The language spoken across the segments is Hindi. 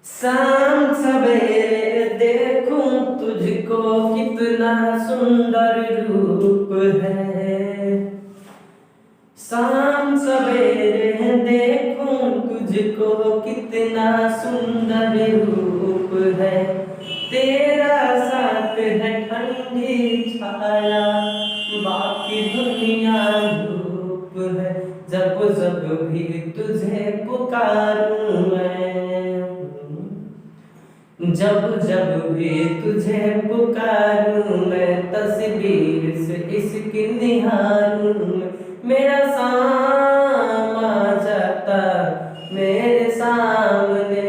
शाम सवेरे देखूं तुझको कितना सुंदर रूप है। शाम सवेरे देखूं तुझको कितना सुंदर रूप है। तेरा साथ है ठंडी छाया, बाकी दुनिया धूप है। जब जब भी तुझे पुकारूं मैं, जब जब भी तुझे पुकारूं मैं, तस्वीर से इसकी निहारूं मैं। मेरा शाम आ जाता मेरे सामने,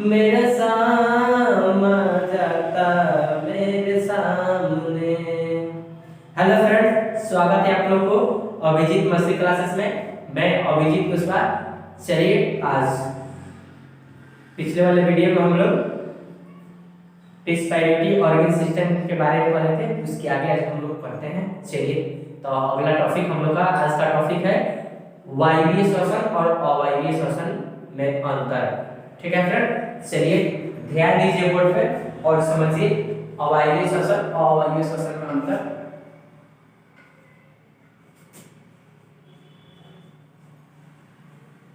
मेरा शाम आ जाता मेरे सामने। हेलो फ्रेंड, स्वागत है आप लोगों को अभिजीत मस्ती क्लासेस में। मैं अभिजीत पुष्पा। चलिए, आज पिछले वाले वीडियो में हम लोग डिस्पैरिटी ऑर्गन सिस्टम के बारे में पढ़े थे, उसके आगे आज हम लोग पढ़ते हैं। चलिए, तो अगला टॉपिक हम लोग का आज का टॉपिक है वायवीय श्वसन और अवायवीय श्वसन में अंतर। ठीक है फ्रेंड, चलिए ध्यान दीजिए बोर्ड पे और समझिए अवायवीय श्वसन और अवायवीय श्वसन में अंतर।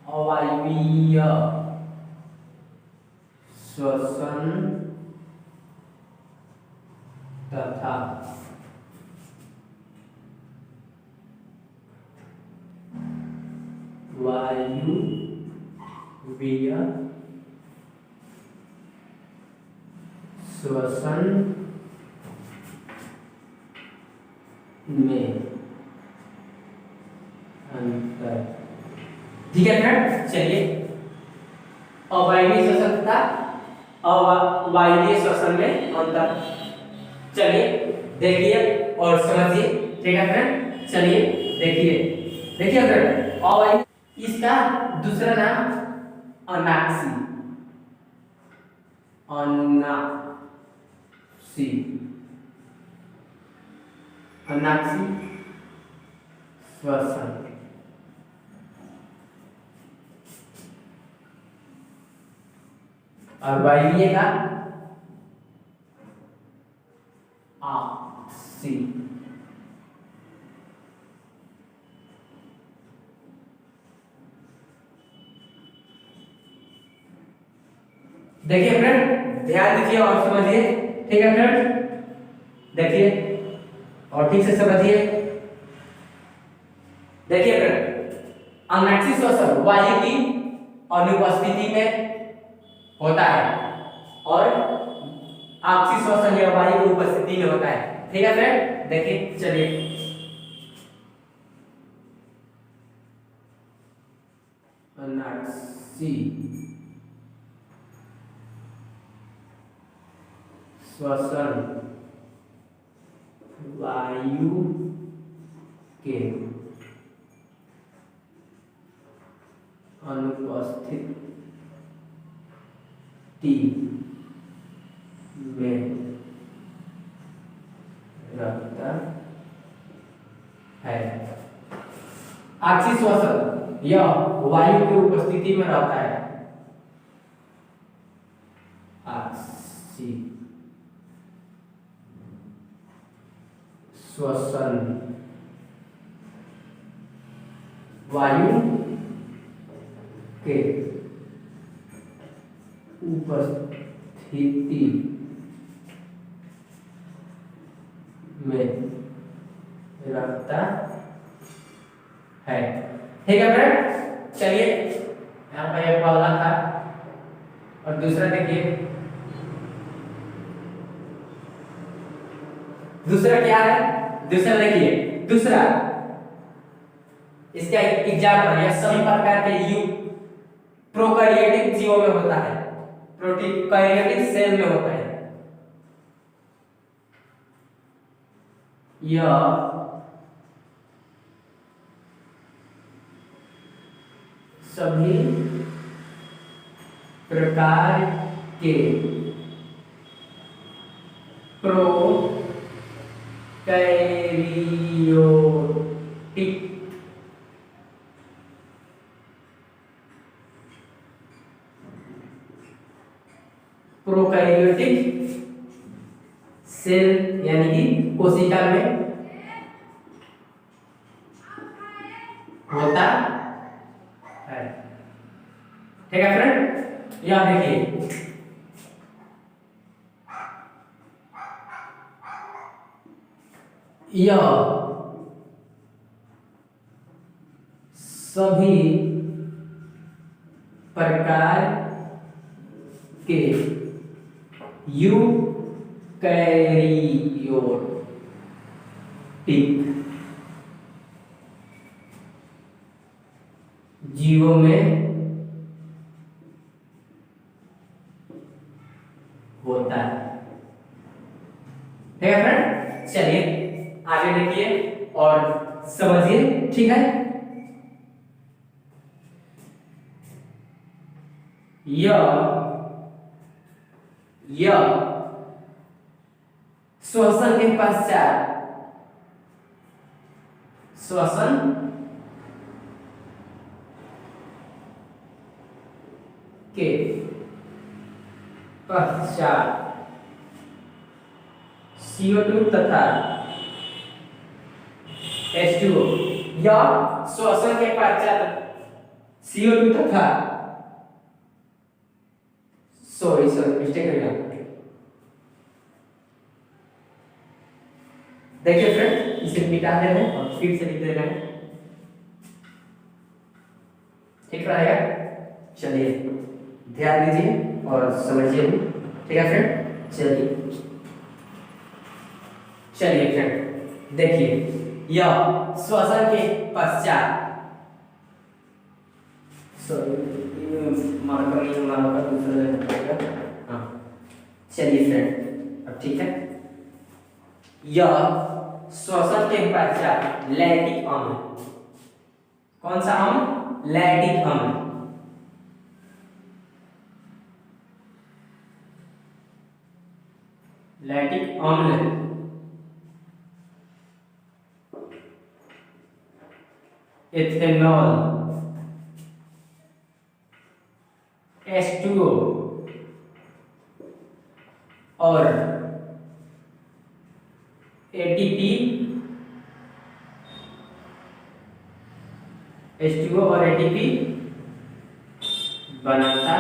अवायवीय श्वसन तथा वायवीय श्वसन में अंतर। ठीक है फ्रेंड, चलिए अवायवीय श्वसन तथा अवायवीय श्वसन में अंतर चलिए देखिए और समझिए। ठीक है फ्रेंड, चलिए देखिए फ्रेंड, अवायवीय इसका दूसरा नाम अनाक्सी, अनाक्सी श्वसन। और वायवीय का आक्सी। देखिए फ्रेंड, ध्यान दीजिए और समझिए। ठीक है फ्रेंड, देखिए और ठीक से समझिए। देखिए फ्रेंड, अनाक्सी श्वसन वायु की अनुपस्थिति में होता है और आक्सी श्वसन या वायु की उपस्थिति में होता है। ठीक है फ्रेंड, देखिए चलिए अनाक्सी श्वसन वायु के अनुपस्थिति में रहता है। आक्सी श्वसन यह वायु की उपस्थिति में रहता है। आक्सी श्वसन वायु के उपस्थिति में रहता है। ठीक है फ्रेंड, चलिए यहाँ पर एक पहला था और दूसरा देखिए। दूसरा क्या है? दूसरा देखिए, दूसरा इसका एग्जाम्पल या सभी प्रकार के जीव प्रोकैरियोटिक जीवों में होता है, प्रोकैरियोटिक सेल में होता है। यह सभी प्रकार के प्रोकैरियोटिक प्रोकैरियोटिक सेल यानी कि कोशिका में होता है। ठीक है फ्रेंड, यह देखिए यह सभी प्रकार के यूकैरियोटिक जीवों में होता है। ठीक है फ्रेंड, चलिए आगे देखिए और समझिए। ठीक है, यह श्वसन के पश्चात के पश्चात CO2 तथा H2O, या श्वसन के पश्चात CO2 तथा सॉरी मिस्टेक हो गया। देखिए फ्रेंड, इसे मिटा दे रहे हैं और फिर से लिख दे रहे हैं, ठीक रहेगा। चलिए ध्यान दीजिए और समझिए। ठीक है फ्रेंड, चलिए फ्रेंड देखिए, यह श्वसन के पश्चात चलिए फ्रेंड अब ठीक है, यह श्वसन के पश्चात लैक्टिक अम्ल, कौन सा अम्ल? लैक्टिक अम्ल, लैक्टिक अम्ल इथेनॉल H2O और ATP, H2O और ATP बनाता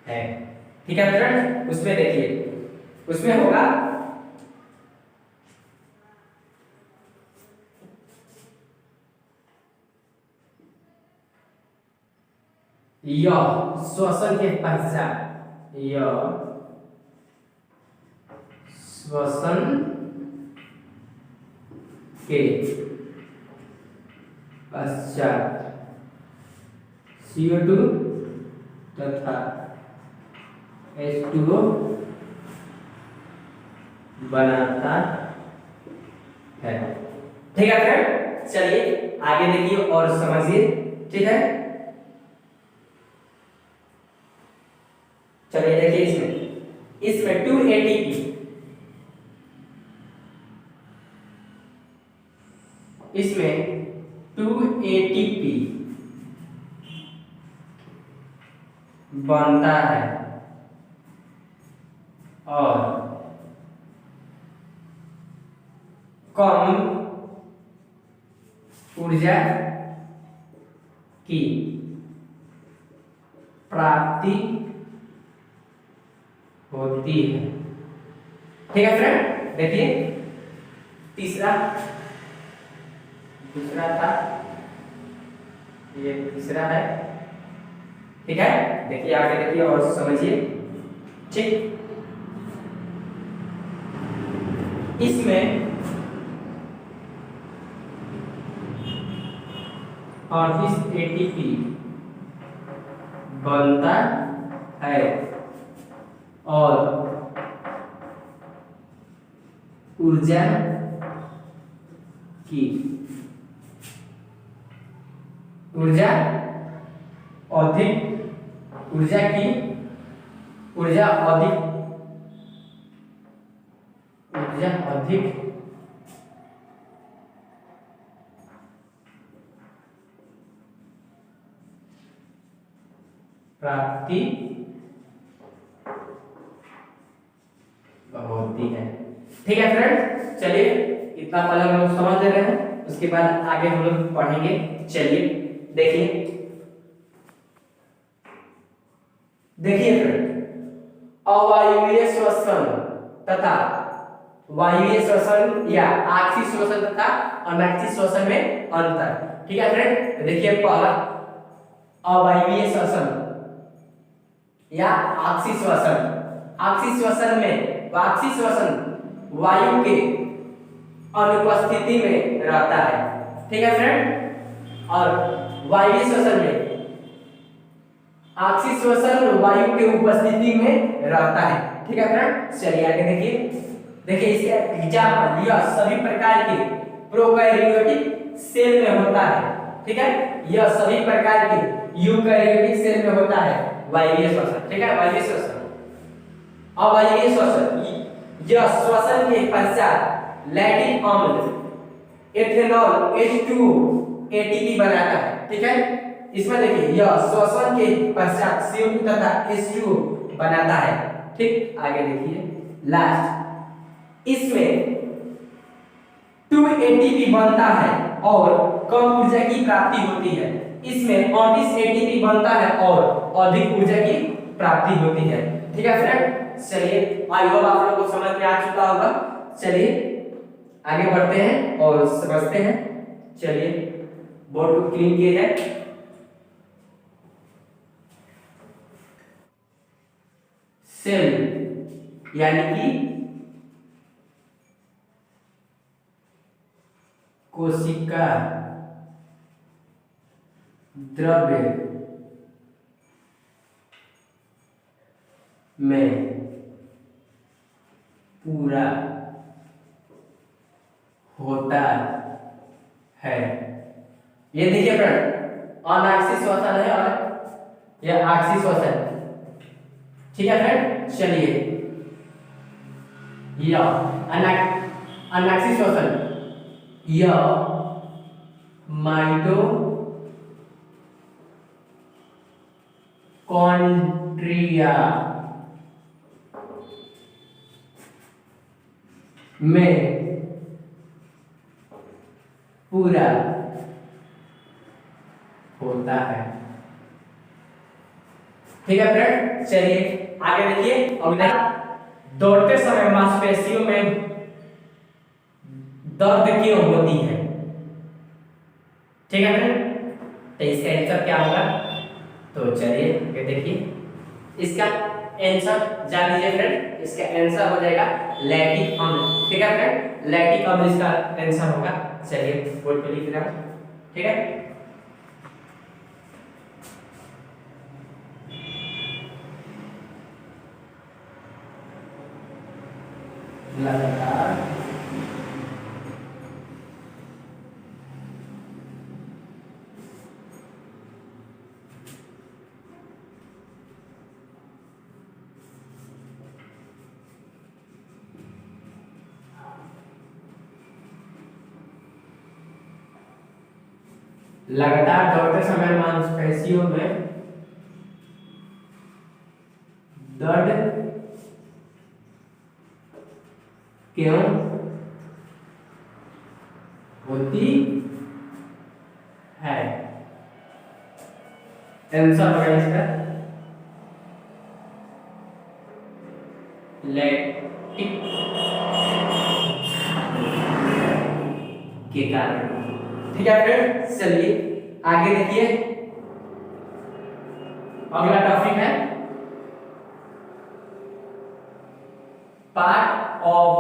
है। ठीक है फ्रेंड्स, उसमें देखिए, उसमें होगा यह श्वसन के पश्चात, यह श्वसन के पश्चात CO2 तथा H2O बनाता है। ठीक है फ्रेंड, चलिए आगे देखिए और समझिए। ठीक है, चलिए देखिए, इसमें 2 ATP, इसमें 2 ATP बनता है और कम ऊर्जा की प्राप्ति होती है। ठीक है फ्रेंड, देखिए दूसरा था, ये तीसरा है। ठीक है, देखिए आगे देखिए और समझिए। ठीक, इसमें 38 ATP बनता है और ऊर्जा की अधिक प्राप्ति ठीक है फ्रेंड, चलिए इतना पहले हम लोग समझ ले रहे हैं, उसके बाद आगे हम लोग पढ़ेंगे। चलिए देखिए, देखिए फ्रेंड, अवायवीय श्वसन तथा वायवीय श्वसन या आक्षिक श्वसन तथा अनाक्षिक श्वसन में अंतर। ठीक है फ्रेंड, तो देखिए पहला अवायवीय श्वसन या आक्षिक श्वसन। आक्षिक श्वसन में आक्षिक श्वसन वायु के अनुपस्थिति में रहता है। ठीक है फ्रेंड, और वायवीय श्वसन में आक्षिक श्वसन वायु के उपस्थिति में रहता है। ठीक है फ्रेंड, चलिए आगे देखिए। देखिए इसका एग्जाम्पल, यह सभी प्रकार के प्रोकैरियोटिक सेल में होता है। ठीक है, यह सभी प्रकार के यूकैरियोटिक सेल में होता है वायवीय श्वसन। ठीक है, वायवीय श्वसन। अवायवीय श्वसन, यह श्वसन के पश्चात लैक्टिक अम्ल एथेनॉल H2 ATP बनाता है। ठीक है, इसमें देखिए यह श्वसन के पश्चात CO2 तथा H2 बनाता है। ठीक, आगे देखिए लास्ट, इसमें 2 ATP बनता है और कम ऊर्जा की प्राप्ति होती है। इसमें 38 ATP बनता है और अधिक ऊर्जा की प्राप्ति होती है। ठीक है फ्रेंड, चलिए आई होप आप लोगों को समझ में आ चुका होगा। चलिए आगे बढ़ते हैं और समझते हैं। चलिए बोर्ड को क्लीन किया जाए। सेल यानी कि कोशिका द्रव्य में पूरा होता है। ये देखिए फ्रेंड, अनाक्षिक श्वसन है और यह आक्षिक श्वसन। ठीक है फ्रेंड, चलिए यह अनाक्षिक श्वसन, यह माइटोकॉन्ड्रिया में पूरा होता है। ठीक है फ्रेंड, चलिए आगे देखिए। अगला, दौड़ते समय मांसपेशियों में दर्द क्यों होती है? ठीक है फ्रेंड, तो इसका आंसर क्या होगा? तो चलिए ये देखिए, इसका आंसर जान लीजिए फ्रेंड। इसका आंसर हो जाएगा लैक्टिक अम्ल। ठीक है फ्रेंड, लैक्टिक अम्ल इसका आंसर होगा। चलिए बोर्ड पे लिख रहा हूं। ठीक है, लगातार लगातार दौड़ते समय मांसपेशियों में दर्द क्यों होती है? आंसर होगा इसका लैक्टिक के कारण। ठीक है फ्रेंड, चलिए आगे देखिए। अगला टॉपिक है part of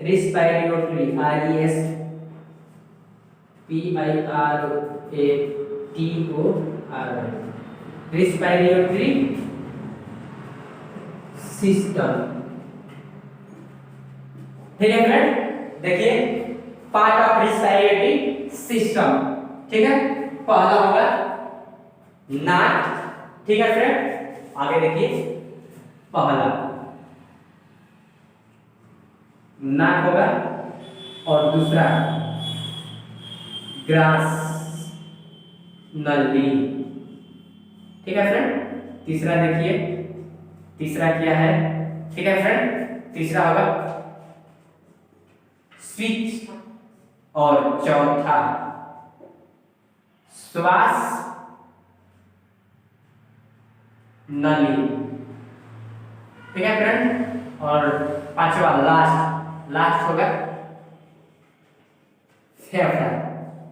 respiratory, respiratory system. ठीक है फ्रेंड, देखिए पार्ट ऑफ रेस्पिरेटरी सिस्टम। ठीक है, पहला होगा नाक। ठीक है फ्रेंड, आगे देखिए, पहला नाक होगा और दूसरा ग्रास नली। ठीक है फ्रेंड, तीसरा देखिए, तीसरा क्या है? ठीक है फ्रेंड, तीसरा होगा स्विच और चौथा श्वास नली। ठीक है फ्रेंड, और पांचवा लास्ट होगा फेफड़ा।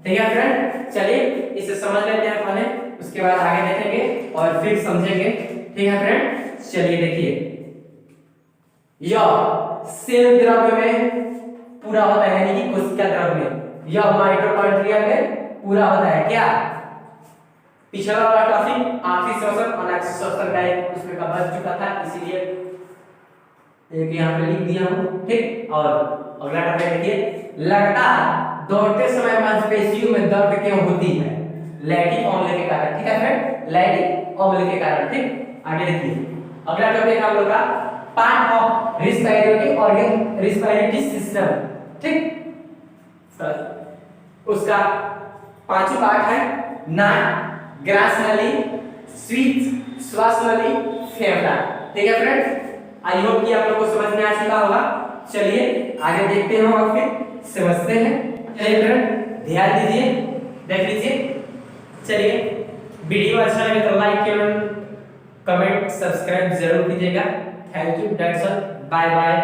ठीक है फ्रेंड, चलिए इसे समझ लेते हैं पहले, उसके बाद आगे देखेंगे और फिर समझेंगे। ठीक है फ्रेंड, चलिए देखिए, यह सेल द्रव्य में पूरा होता है, यानी कि कोशिका द्रव्य में, यह माइटोकॉन्ड्रिया में पूरा होता है। क्या पिछला वाला टॉपिक आखिरी श्वसन और अनाखिरी श्वसन का एक उसमें का बच चुका था, इसीलिए एक यहाँ पे लिख दिया हूँ। ठीक, और अगला टॉपिक देखिए, लगातार दौड़ते समय मांसपेशियों में दर्द क्यों होती है? लैक्टिक अम्ल के कारण। ठीक है फ्रेंड, लैक्टिक अम्ल के कारण। ठीक, आगे देखिए, अगला टॉपिक हम लोग का part of respiratory organ, respiratory system. ठीक, उसका पांचों पार्ट है नाक, ग्रास नली, स्विच, श्वास नली, फेफड़ा। ठीक है फ्रेंड, आई होप कि आप लोगों को समझ में आ चुका होगा। चलिए आगे देखते हैं और फिर समझते हैं। चलिए फ्रेंड, ध्यान दीजिए, देख लीजिए। चलिए, वीडियो अच्छा लगे तो लाइक कमेंट सब्सक्राइब जरूर कीजिएगा। Thank you, that's all, bye bye.